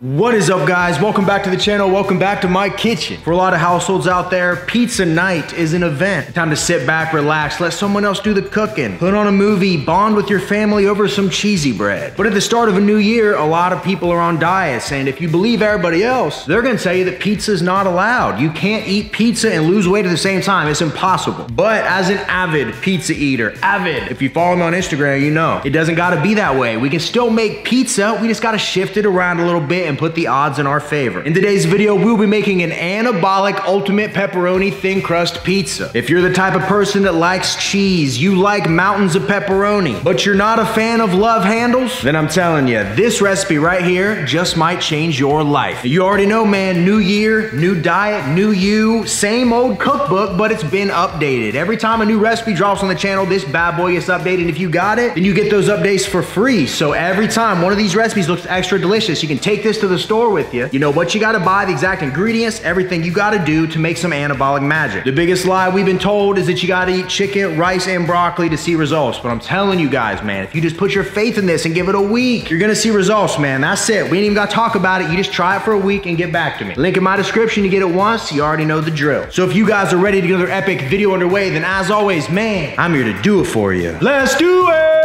What is up, guys? Welcome back to the channel. Welcome back to my kitchen. For a lot of households out there, pizza night is an event. Time to sit back, relax, let someone else do the cooking, put on a movie, bond with your family over some cheesy bread. But at the start of a new year, a lot of people are on diets, and if you believe everybody else, they're gonna tell you that pizza is not allowed. You can't eat pizza and lose weight at the same time. It's impossible. But as an avid pizza eater, if you follow me on Instagram, you know, it doesn't gotta be that way. We can still make pizza, we just gotta shift it around a little bit and put the odds in our favor. In today's video, we'll be making an Anabolic ultimate pepperoni thin crust pizza. If you're the type of person that likes cheese, you like mountains of pepperoni, but you're not a fan of love handles, then I'm telling you, this recipe right here just might change your life. You already know, man, new year, new diet, new you, same old cookbook, but it's been updated. Every time a new recipe drops on the channel, this bad boy gets updated. If you got it, then you get those updates for free. So every time one of these recipes looks extra delicious, you can take this to the store with you. You know what you gotta buy, the exact ingredients, everything you gotta do to make some anabolic magic. The biggest lie we've been told is that you gotta eat chicken, rice, and broccoli to see results. But I'm telling you guys, man, if you just put your faith in this and give it a week, you're gonna see results, man. That's it. We ain't even gotta talk about it. You just try it for a week and get back to me. Link in my description. You get it once, you already know the drill. So if you guys are ready to get another epic video underway, then as always, man, I'm here to do it for you. Let's do it!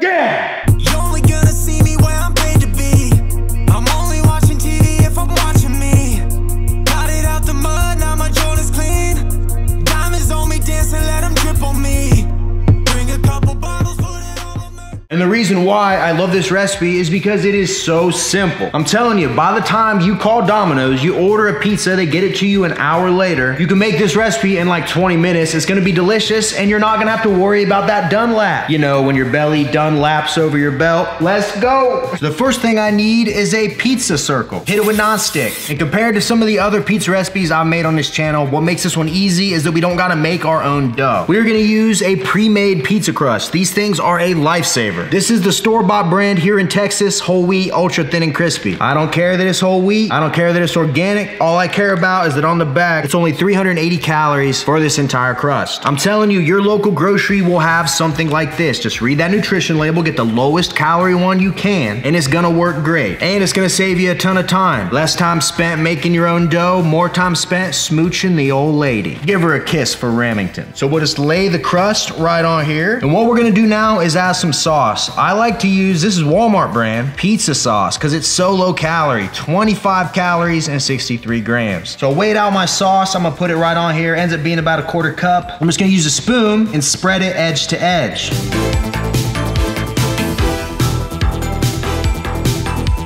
Yeah! And the reason why I love this recipe is because it is so simple. I'm telling you, by the time you call Domino's, you order a pizza, they get it to you an hour later, you can make this recipe in like 20 minutes. It's gonna be delicious, and you're not gonna have to worry about that done lap. You know, when your belly done laps over your belt. Let's go. So the first thing I need is a pizza circle. Hit it with nonstick. And compared to some of the other pizza recipes I've made on this channel, what makes this one easy is that we don't gotta make our own dough. We're gonna use a pre-made pizza crust. These things are a lifesaver. This is the store-bought brand here in Texas, whole wheat, ultra thin and crispy. I don't care that it's whole wheat. I don't care that it's organic. All I care about is that on the back, it's only 380 calories for this entire crust. I'm telling you, your local grocery will have something like this. Just read that nutrition label, get the lowest calorie one you can, and it's gonna work great. And it's gonna save you a ton of time. Less time spent making your own dough, more time spent smooching the old lady. Give her a kiss for Remington. So we'll just lay the crust right on here. And what we're gonna do now is add some sauce. I like to use, this is Walmart brand, pizza sauce, because it's so low calorie, 25 calories and 63 grams. So I weighed out my sauce, I'm gonna put it right on here, ends up being about a quarter cup. I'm just gonna use a spoon and spread it edge to edge.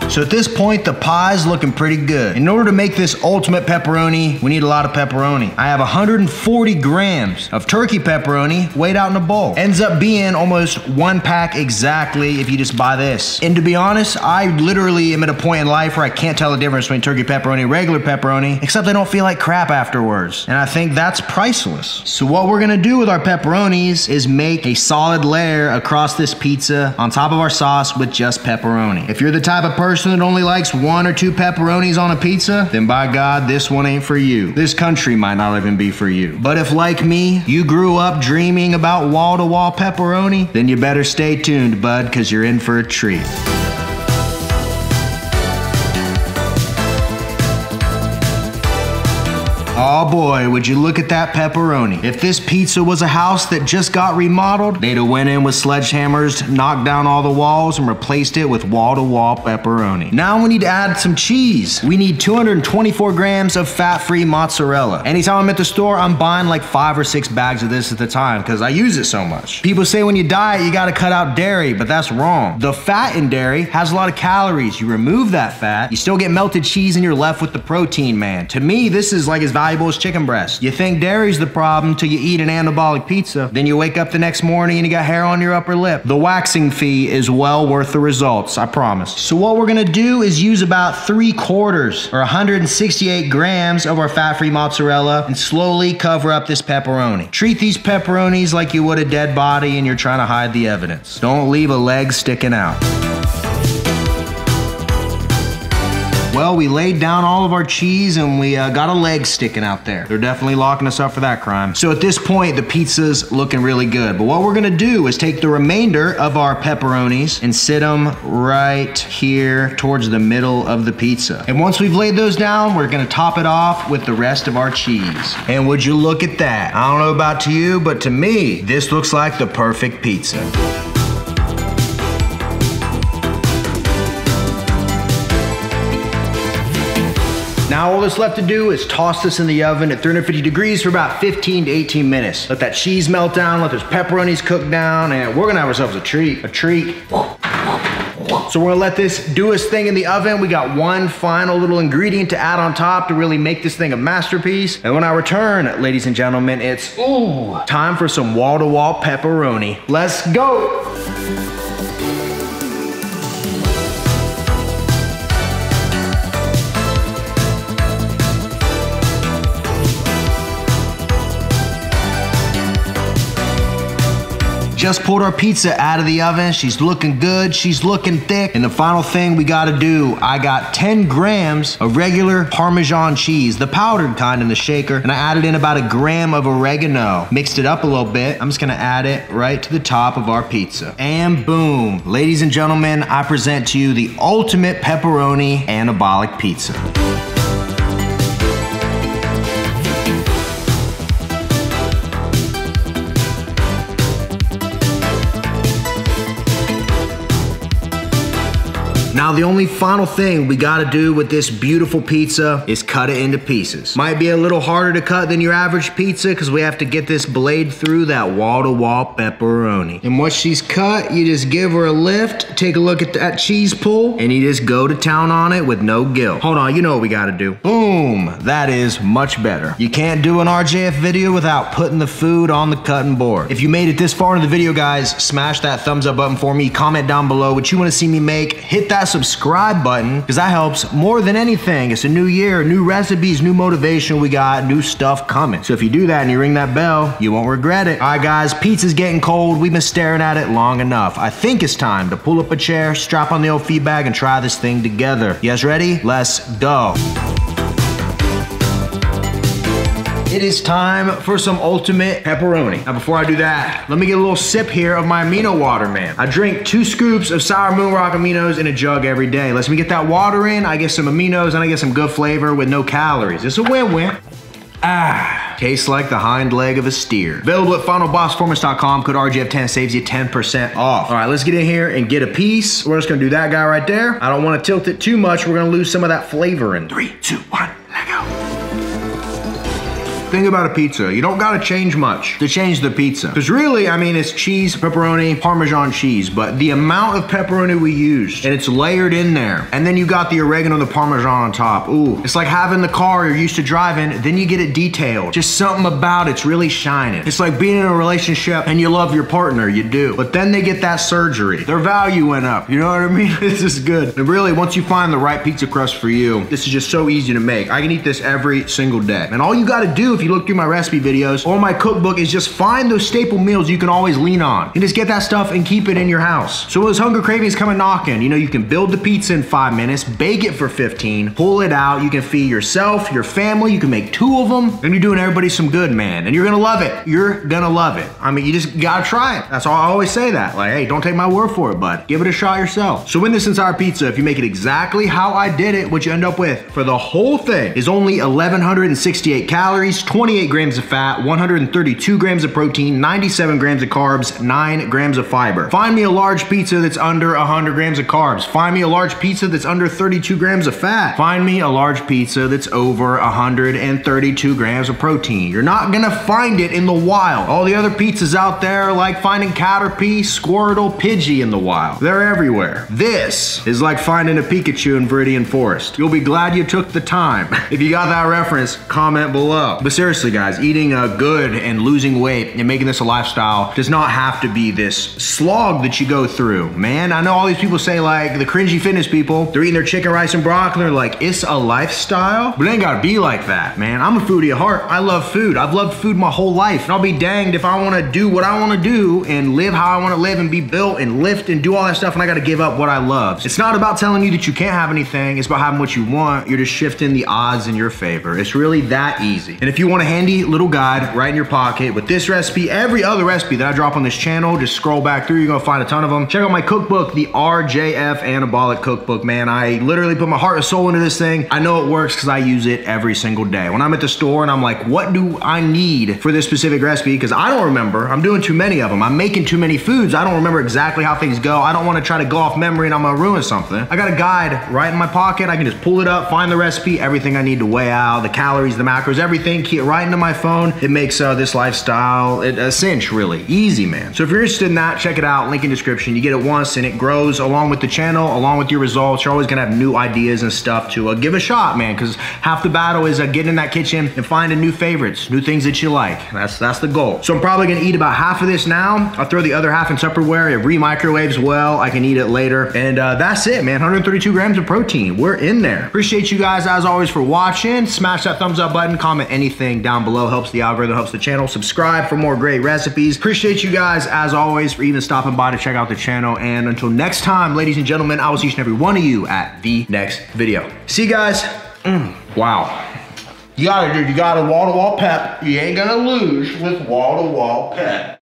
So at this point, the pie's looking pretty good. In order to make this ultimate pepperoni, we need a lot of pepperoni. I have 140 grams of turkey pepperoni weighed out in a bowl. Ends up being almost 1 pack exactly if you just buy this. And to be honest, I literally am at a point in life where I can't tell the difference between turkey pepperoni and regular pepperoni, except I don't feel like crap afterwards. And I think that's priceless. So what we're gonna do with our pepperonis is make a solid layer across this pizza on top of our sauce with just pepperoni. If you're the type of person that only likes 1 or 2 pepperonis on a pizza, then by God, this one ain't for you. This country might not even be for you. But if, like me, you grew up dreaming about wall-to-wall pepperoni, then you better stay tuned, bud, because you're in for a treat. Oh boy, would you look at that pepperoni. If this pizza was a house that just got remodeled, they'd have went in with sledgehammers, knocked down all the walls, and replaced it with wall-to-wall pepperoni. Now we need to add some cheese. We need 224 grams of fat-free mozzarella. Anytime I'm at the store, I'm buying like 5 or 6 bags of this at the time because I use it so much. People say when you diet, you gotta cut out dairy, but that's wrong. The fat in dairy has a lot of calories. You remove that fat, you still get melted cheese and you're left with the protein, man. To me, this is like as valuable as chicken breast. You think dairy's the problem till you eat an anabolic pizza. Then you wake up the next morning and you got hair on your upper lip. The waxing fee is well worth the results, I promise. So what we're gonna do is use about 3/4 or 168 grams of our fat-free mozzarella and slowly cover up this pepperoni. Treat these pepperonis like you would a dead body and you're trying to hide the evidence. Don't leave a leg sticking out. Well, well, we laid down all of our cheese and we got a leg sticking out there. They're definitely locking us up for that crime. So at this point, the pizza's looking really good. But what we're gonna do is take the remainder of our pepperonis and sit them right here towards the middle of the pizza. And once we've laid those down, we're gonna top it off with the rest of our cheese. And would you look at that? I don't know about to you, but to me, this looks like the perfect pizza. Now all that's left to do is toss this in the oven at 350 degrees for about 15 to 18 minutes. Let that cheese melt down, let those pepperonis cook down, and we're gonna have ourselves a treat. So we're gonna let this do its thing in the oven. We got one final little ingredient to add on top to really make this thing a masterpiece. And when I return, ladies and gentlemen, it's time for some wall-to-wall pepperoni. Let's go. Just pulled our pizza out of the oven. She's looking good, she's looking thick. And the final thing we gotta do, I got 10 grams of regular Parmesan cheese, the powdered kind in the shaker, and I added in about a gram of oregano. Mixed it up a little bit. I'm just gonna add it right to the top of our pizza. And boom, ladies and gentlemen, I present to you the ultimate pepperoni anabolic pizza. Now the only final thing we gotta do with this beautiful pizza is cut it into pieces. Might be a little harder to cut than your average pizza because we have to get this blade through that wall-to-wall pepperoni. And once she's cut, you just give her a lift, take a look at that cheese pull, and you just go to town on it with no guilt. Hold on, you know what we gotta do. Boom, that is much better. You can't do an RJF video without putting the food on the cutting board. If you made it this far in the video, guys, smash that thumbs up button for me, comment down below what you wanna see me make, hit that subscribe button because that helps more than anything. It's a new year, new recipes, new motivation. We got new stuff coming. So if you do that and you ring that bell, you won't regret it. All right, guys, pizza's getting cold. We've been staring at it long enough. I think it's time to pull up a chair, strap on the old feed bag, and try this thing together. You guys ready? Let's go. It is time for some ultimate pepperoni. Now before I do that, let me get a little sip here of my amino water, man. I drink 2 scoops of sour moon rock aminos in a jug every day. Let me get that water in, I get some aminos, and I get some good flavor with no calories. It's a win-win. Tastes like the hind leg of a steer. Available at finalbossperformance.com. Code RGF10 saves you 10% off. All right, let's get in here and get a piece. We're just gonna do that guy right there. I don't wanna tilt it too much. We're gonna lose some of that flavor in 3, 2, 1, let go. Thing about a pizza, you don't gotta change much to change the pizza. Because really, I mean, it's cheese, pepperoni, Parmesan cheese, but the amount of pepperoni we used, and it's layered in there, and then you got the oregano and the Parmesan on top. Ooh, it's like having the car you're used to driving, then you get it detailed. Just something about it's really shining. It's like being in a relationship and you love your partner, you do. But then they get that surgery. Their value went up, you know what I mean? This is good. And really, once you find the right pizza crust for you, this is just so easy to make. I can eat this every single day. And all you gotta do, if you look through my recipe videos or my cookbook, is just find those staple meals you can always lean on and just get that stuff and keep it in your house. So when those hunger cravings come knocking, you know, you can build the pizza in 5 minutes, bake it for 15, pull it out, you can feed yourself, your family, you can make 2 of them, and you're doing everybody some good, man. And you're gonna love it. You're gonna love it. I mean, you just gotta try it. That's all I always say that. Like, hey, don't take my word for it, bud. Give it a shot yourself. So in this entire pizza, if you make it exactly how I did it, what you end up with for the whole thing is only 1,168 calories, 28 grams of fat, 132 grams of protein, 97 grams of carbs, 9 grams of fiber. Find me a large pizza that's under 100 grams of carbs. Find me a large pizza that's under 32 grams of fat. Find me a large pizza that's over 132 grams of protein. You're not gonna find it in the wild. All the other pizzas out there are like finding Caterpie, Squirtle, Pidgey in the wild. They're everywhere. This is like finding a Pikachu in Viridian Forest. You'll be glad you took the time. If you got that reference, comment below. But seriously guys, eating good and losing weight and making this a lifestyle does not have to be this slog that you go through, man. I know all these people say, like, the cringy fitness people, they're eating their chicken, rice, and broccoli, they're like, it's a lifestyle, but it ain't gotta be like that, man. I'm a foodie at heart. I love food. I've loved food my whole life, and I'll be danged if I wanna do what I wanna do and live how I wanna live and be built and lift and do all that stuff, and I gotta give up what I love. It's not about telling you that you can't have anything. It's about having what you want. You're just shifting the odds in your favor. It's really that easy. And if you want a handy little guide right in your pocket with this recipe, every other recipe that I drop on this channel, just scroll back through, you're gonna find a ton of them. Check out my cookbook, the RJF Anabolic Cookbook, man. I literally put my heart and soul into this thing. I know it works because I use it every single day. When I'm at the store and I'm like, what do I need for this specific recipe? Because I don't remember. I'm doing too many of them. I'm making too many foods. I don't remember exactly how things go. I don't want to try to go off memory and I'm gonna ruin something. I got a guide right in my pocket. I can just pull it up, find the recipe, everything I need to weigh out, the calories, the macros, everything, key it right into my phone. It makes this lifestyle a cinch, really. Easy, man. So if you're interested in that, check it out, link in description. You get it once and it grows along with the channel, along with your results. You're always gonna have new ideas and stuff to give a shot, man, because half the battle is getting in that kitchen and finding new favorites, new things that you like. That's the goal. So I'm probably gonna eat about half of this now. I'll throw the other half in Tupperware. It re-microwaves well. I can eat it later. And that's it, man. 132 grams of protein. We're in there. Appreciate you guys, as always, for watching. Smash that thumbs up button. Comment anything down below. Helps the algorithm, helps the channel. Subscribe for more great recipes. Appreciate you guys, as always, for even stopping by to check out the channel. And until next time, ladies and gentlemen, I will see each and every one of you at the next video. See you guys. Wow. You gotta wall-to-wall pep. You ain't gonna lose with wall-to-wall pep.